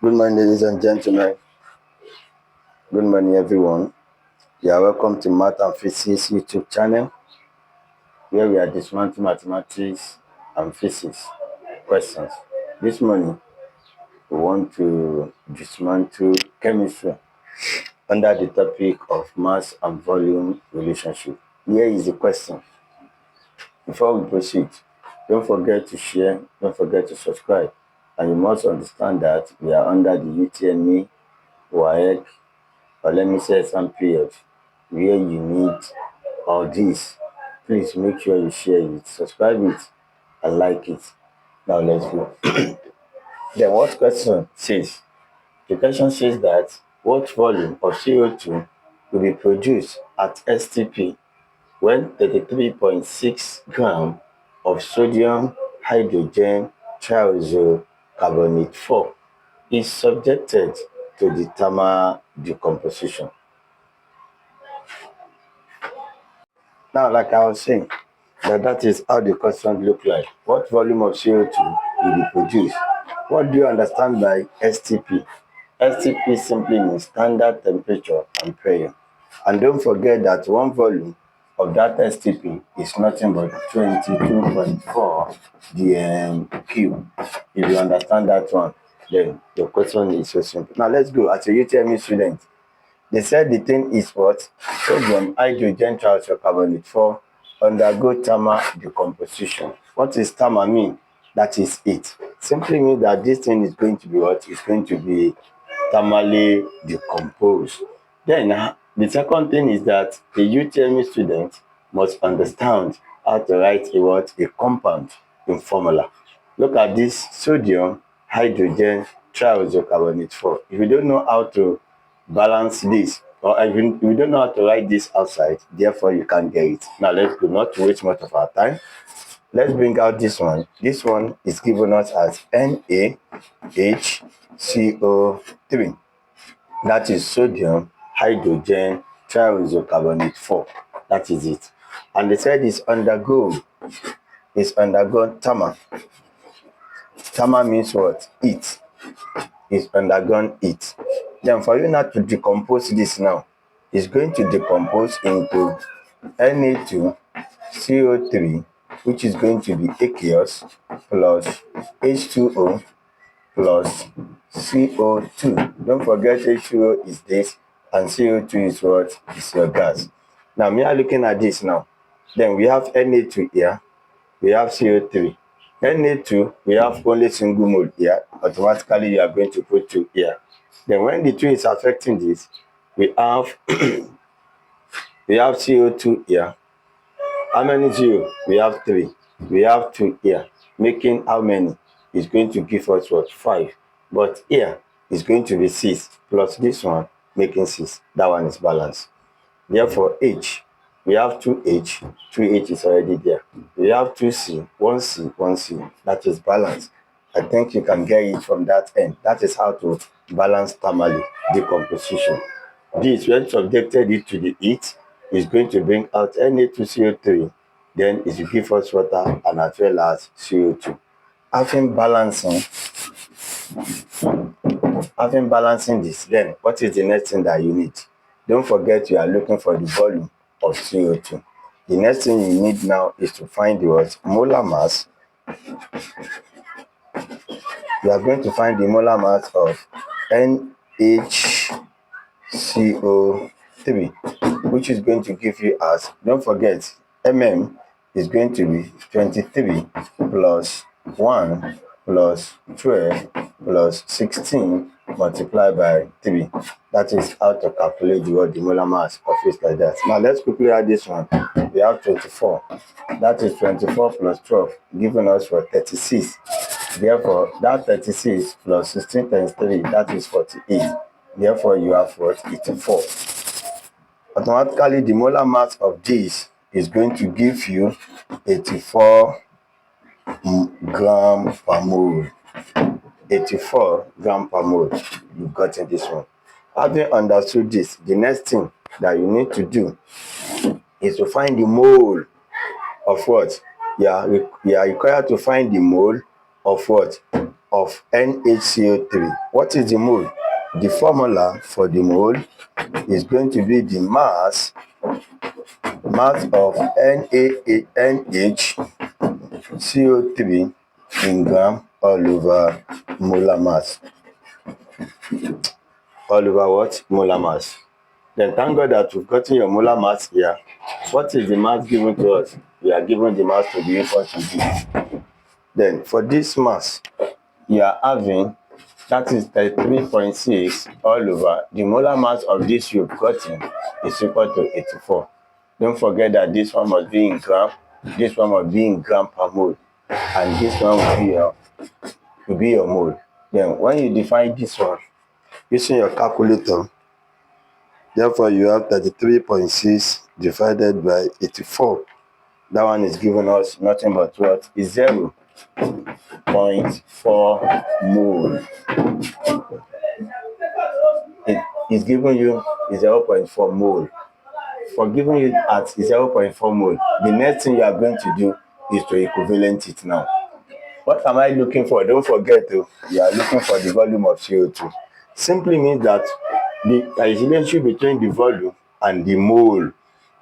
Good morning, ladies and gentlemen. Good morning, everyone. You are welcome to Math and Physics YouTube channel, where we are dismantling mathematics and physics questions. This morning, we want to dismantle chemistry under the topic of mass and volume relationship. Here is the question. Before we proceed, don't forget to share, don't forget to subscribe, and you must understand that we are under the UTME, WAEC, or let me say exam period, where you need all this. Please make sure you share it, subscribe it, and like it. Now let's go. Then what question says? The question says that what volume of CO2 will be produced at STP when 33.6 gram of sodium hydrogen triazocarbonate 4 is subjected to the thermal decomposition. Now, like I was saying, that is how the question look like. What volume of CO2 will be produced? What do you understand by STP? STP simply means standard temperature and pressure. And don't forget that one volume of that STP is nothing but 22.4 dm3. If you understand that one, then the question is so simple. Now let's go. As a UTME student, they said the thing is what? Sodium hydrogen triazocarbonate 4 undergo thermal decomposition. What is thermal mean? That is it. Simply means that this thing is going to be what? It's going to be thermally decomposed. Then the second thing is that the UTME student must understand how to write a what? A compound in formula. Look at this sodium hydrogen triazocarbonate 4. If you don't know how to balance this, or even you don't know how to write this outside, therefore you can't get it. Now let's go, not to waste much of our time. Let's bring out this one. This one is given us as NaHCO3. That is sodium hydrogen triazocarbonate 4. That is it. And they said it's undergone thermal. Thermal means what? Heat. It's undergone heat. Then for you not to decompose this now, it's going to decompose into Na2CO3, which is going to be aqueous plus H2O plus CO2. Don't forget H2O is this and CO2 is what? Is your gas. Now we are looking at this now. Then we have Na2 here, we have CO3. Na2, we have only single mole here. Automatically, you are going to put 2 here. Then when the 2 is affecting this, we have we have CO2 here. How many 0? We have 3. We have 2 here. Making how many? Is going to give us what? 5. But here is going to be 6 plus this one, making 6. That one is balanced. Therefore, H, we have 2H. 2H is already there. We have 2C, 1C, 1C. That is balanced. I think you can get it from that end. That is how to balance thermally decomposition. This, when subjected it to the heat, is going to bring out Na2CO3. Then it will give us water and as well as CO2. Having balancing this, then what is the next thing that you need? Don't forget you are looking for the volume of CO2. The next thing you need now is to find the what? Molar mass. You are going to find the molar mass of NaHCO3, which is going to give you as, don't forget, is going to be 23 plus 1 plus 12 plus 16 multiplied by 3. That is how to calculate the molar mass of it like that. Now let's quickly add this one. We have 24. That is 24 plus 12, giving us for 36. Therefore, that 36 plus 16 times 3, that is 48. Therefore, you have what? 84. Automatically, the molar mass of this is going to give you 84 gram per mole. 84 gram per mole. You've gotten this one. Having understood this, the next thing that you need to do is to find the mole of what? You are required to find the mole of what? of NaCO3. What is the mole? The formula for the mole is going to be the mass of NaCO3 in gram all over molar mass. All over what? Molar mass. Then thank God that we've gotten your molar mass here. What is the mass given to us? We are given the mass to be equal to this. Then for this mass, you are having, that is 33.6 all over. The molar mass of this you've gotten is equal to 84. Don't forget that this one must be in gram, this one must be in gram per mole, and this one will be your mole. Then when you define this one using your calculator, therefore you have 33.6 divided by 84. That one is giving us nothing but what? Is 0.4 mole. It is giving you 0.4 mole. For giving you at 0.4 mole, the next thing you are going to do is to equivalent it now. What am I looking for? Don't forget, you are looking for the volume of CO2. Simply means that the relationship between the volume and the mole.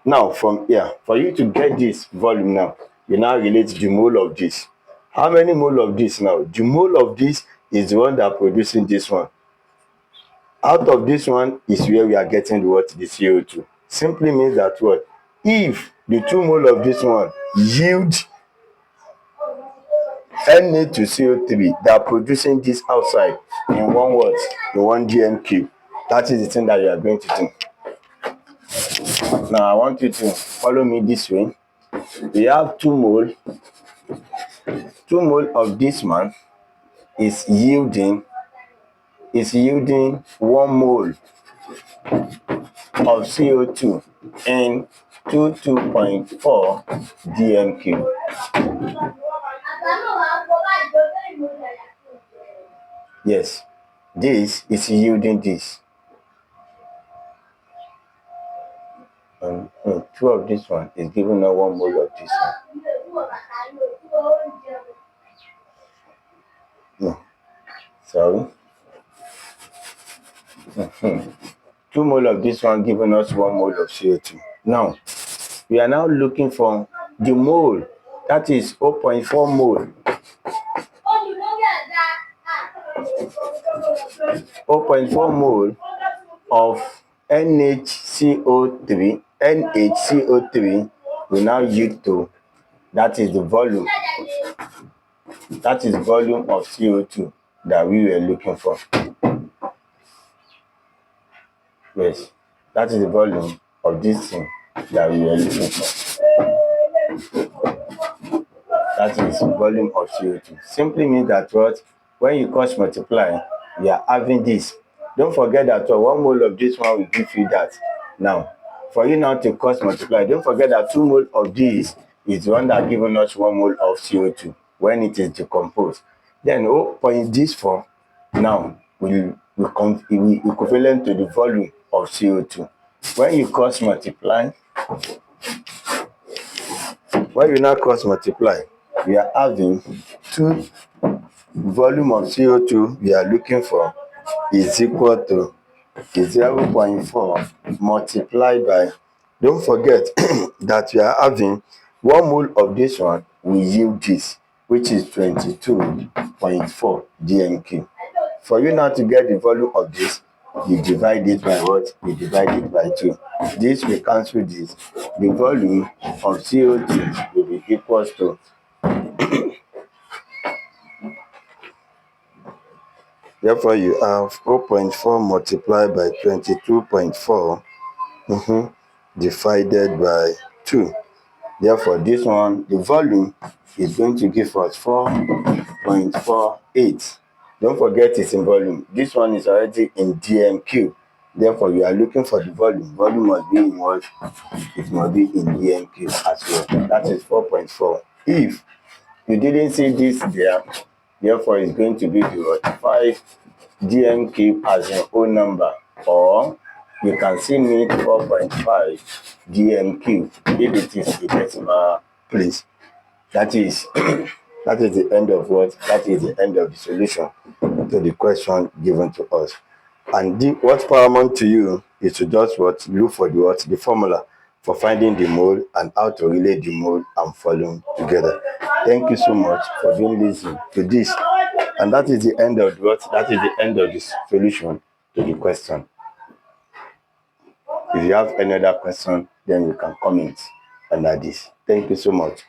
Now from here, for you to get this volume now, you now relate the mole of this. How many mole of this now? The mole of this is the one that producing this one. Out of this one is where we are getting what? The CO2. Simply means that what? If the 2 mole of this one yield Na to CO3, they are producing this outside in one what? In 1 dm cube. That is the thing that you are going to do. Now I want you to follow me this way. We have 2 mole. 2 mole of this one is yielding 1 mole of CO2 in 2.4 dm cube. Yes, this is yielding this. 2 of this one is giving us 1 mole of this one. No, sorry. 2 mole of this one giving us 1 mole of CO2. Now, we are now looking for the mole, that is 0.4 mole. 0.4 mole of NaCO3 will now yield to, that is the volume. That is volume of CO2 that we were looking for. Yes, that is the volume of this thing that we were looking for. That is volume of CO2. Simply means that what? When you cross multiply, you are having this. Don't forget that 1 mole of this one will give you that. Now, for you now to cross multiply, don't forget that 2 mole of this is the one that giving us 1 mole of CO2 when it is decomposed. Then 0.4 now will equivalent to the volume of CO2. When you cross multiply, when you now cross multiply, we are having 2 volume of CO2 we are looking for is equal to 0.4 multiplied by, don't forget that we are having 1 mole of this one will yield this, which is 22.4 dm3. For you now to get the volume of this, you divide it by what? You divide it by 2. This will cancel this. The volume of CO2 will be equal to therefore you have 0.4 multiplied by 22.4 divided by 2. Therefore this one, the volume is going to give us 4.48. Don't forget it's in volume. This one is already in dm cube. Therefore you are looking for the volume. Volume must be in what? It must be in dm cube as well. That is 4.4. If you didn't see this there, therefore it's going to be the 5 dm cube as your own number, or you can see need 4.5 dm cube if it is a decimal place. That is That is the end of what? That is the end of the solution to the question given to us. And what's paramount to you is to just what? Look for the what? The formula for finding the mole and how to relate the mole and volume together. Thank you so much for being listening to this. And that is the end of what? That is the end of this solution to the question. If you have any other question, then you can comment under this. Thank you so much.